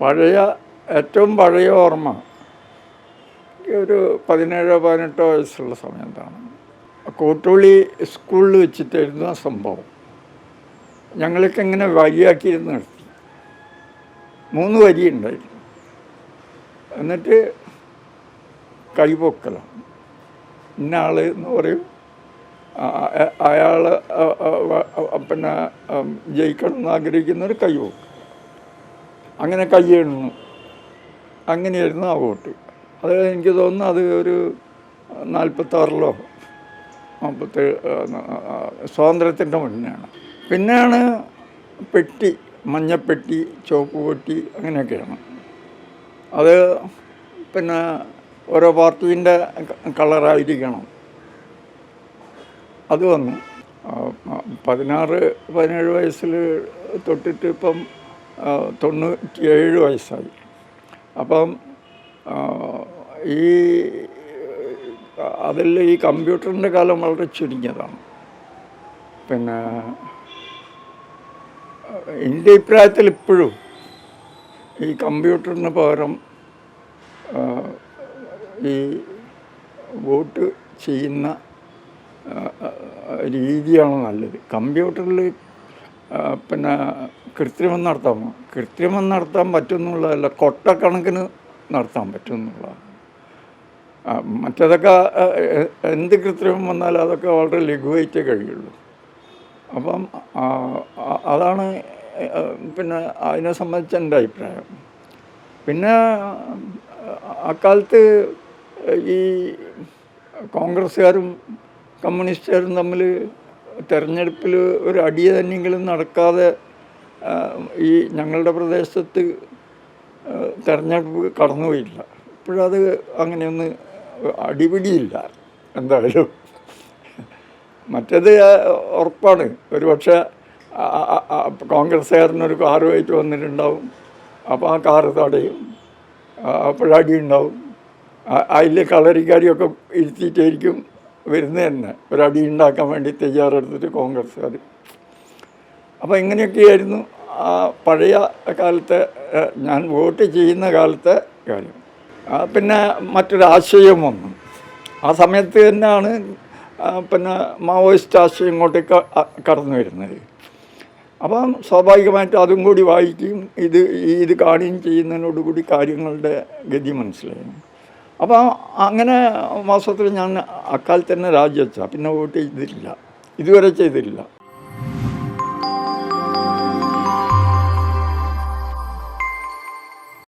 പഴയ ഏറ്റവും പഴയ ഓർമ്മ ഒരു 17-18 വയസ്സുള്ള സമയത്താണ്. കോട്ടുള്ളി സ്കൂളിൽ വെച്ചിട്ടായിരുന്നു ആ സംഭവം. ഞങ്ങൾക്ക് ഇങ്ങനെ വരിയാക്കിയിരുന്ന് നിർത്തി. 3 വരി ഉണ്ടായിരുന്നു. എന്നിട്ട് കൈപൊക്കലാണ്. ഇന്ന ആൾ എന്ന് പറയും, അയാൾ പിന്നെ ജയിക്കണം എന്ന് ആഗ്രഹിക്കുന്നവർ കൈപൊക്കും. അങ്ങനെ കൈ എണ്ണുന്നു. അങ്ങനെയായിരുന്നു ആ വോട്ട്. അത് എനിക്ക് തോന്നുന്നു അത് ഒരു 46-ലോ 47 സ്വാതന്ത്ര്യത്തിൻ്റെ മുന്നെയാണ്. പിന്നെയാണ് പെട്ടി, മഞ്ഞപ്പെട്ടി, ചുവപ്പ് പെട്ടി, അങ്ങനെയൊക്കെയാണ്. അത് പിന്നെ ഓരോ പാർട്ടീൻ്റെ കളറായിരിക്കണം. അത് വന്നു. 16-17 വയസ്സിൽ തൊട്ടിട്ട് ഇപ്പം 97 വയസ്സായി. അപ്പം അതിൽ ഈ കമ്പ്യൂട്ടറിൻ്റെ കാലം വളരെ ചുരുങ്ങിയതാണ്. പിന്നെ എൻ്റെ അഭിപ്രായത്തിൽ ഇപ്പോഴും ഈ കമ്പ്യൂട്ടറിന് പകരം ഈ വോട്ട് ചെയ്യുന്ന രീതിയാണ് നല്ലത്. കമ്പ്യൂട്ടറിൽ പിന്നെ കൃത്രിമം നടത്താൻ പറ്റുമെന്നുള്ളതല്ല, കൊട്ടക്കണക്കിന് നടത്താൻ പറ്റുമെന്നുള്ളതാണ്. മറ്റേതൊക്കെ എന്ത് കൃത്രിമം വന്നാലും അതൊക്കെ വളരെ ലഘുവായിട്ടേ കഴിയുള്ളൂ. അപ്പം അതാണ് പിന്നെ അതിനെ സംബന്ധിച്ച് എൻ്റെ അഭിപ്രായം. പിന്നെ അക്കാലത്ത് ഈ കോൺഗ്രസ്സുകാരും കമ്മ്യൂണിസ്റ്റുകാരും തമ്മിൽ തെരഞ്ഞെടുപ്പിൽ ഒരു അടിയ തന്നെയെങ്കിലും നടക്കാതെ ഈ ഞങ്ങളുടെ പ്രദേശത്ത് തെരഞ്ഞെടുപ്പ് കടന്നുപോയില്ല. ഇപ്പോഴത് അങ്ങനെയൊന്ന് അടിപിടിയില്ല എന്തായാലും. മറ്റേത് ഉറപ്പാണ്. ഒരു പക്ഷേ കോൺഗ്രസ്സുകാരനൊരു കാറുമായിട്ട് വന്നിട്ടുണ്ടാവും. അപ്പോൾ ആ കാറ് തടയും, അപ്പോഴടി ഉണ്ടാവും. അതിൽ കളരിക്കാരിയൊക്കെ ഇരുത്തിയിട്ടായിരിക്കും വരുന്നത് തന്നെ, ഒരടി ഉണ്ടാക്കാൻ വേണ്ടി തയ്യാറെടുത്തിട്ട് കോൺഗ്രസ്സുകാർ. അപ്പോൾ ഇങ്ങനെയൊക്കെയായിരുന്നു ആ പഴയ കാലത്തെ, ഞാൻ വോട്ട് ചെയ്യുന്ന കാലത്തെ കാര്യം. പിന്നെ മറ്റൊരാശയം വന്നു. ആ സമയത്ത് തന്നെയാണ് പിന്നെ മാവോയിസ്റ്റ് ആശയം ഇങ്ങോട്ടേക്ക് കടന്നു വരുന്നത്. അപ്പം സ്വാഭാവികമായിട്ടും അതും കൂടി വായിക്കുകയും ഇത് കാണുകയും ചെയ്യുന്നതിനോടുകൂടി കാര്യങ്ങളുടെ ഗതി മനസ്സിലായി. അപ്പോൾ അങ്ങനെ മാസത്തിൽ ഞാൻ അക്കാലത്ത് തന്നെ രാജിവെച്ച, പിന്നെ വോട്ട് ചെയ്തിട്ടില്ല, ഇതുവരെ ചെയ്തിട്ടില്ല.